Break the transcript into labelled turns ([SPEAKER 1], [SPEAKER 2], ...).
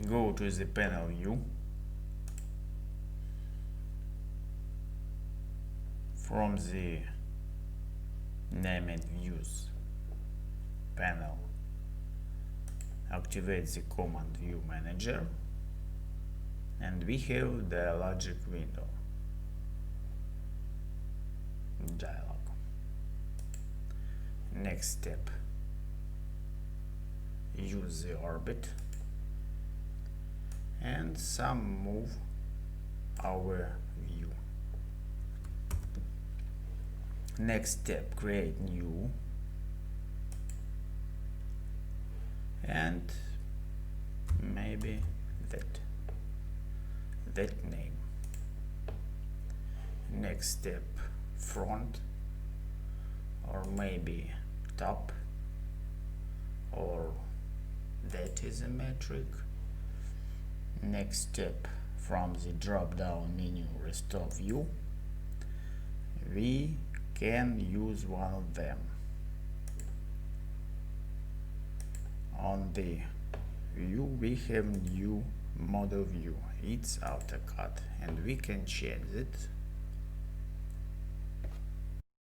[SPEAKER 1] go to the panel view. From the named views panel, activate the command view manager, and we have the logic window dialog. Next step, use the orbit and some move our view. Next step, create new and maybe that name. Next step, front or maybe top, or that is a metric. Next step, from the drop down menu restore view, we can use one of them. On the view we have new model view, it's AutoCAD, and we can change it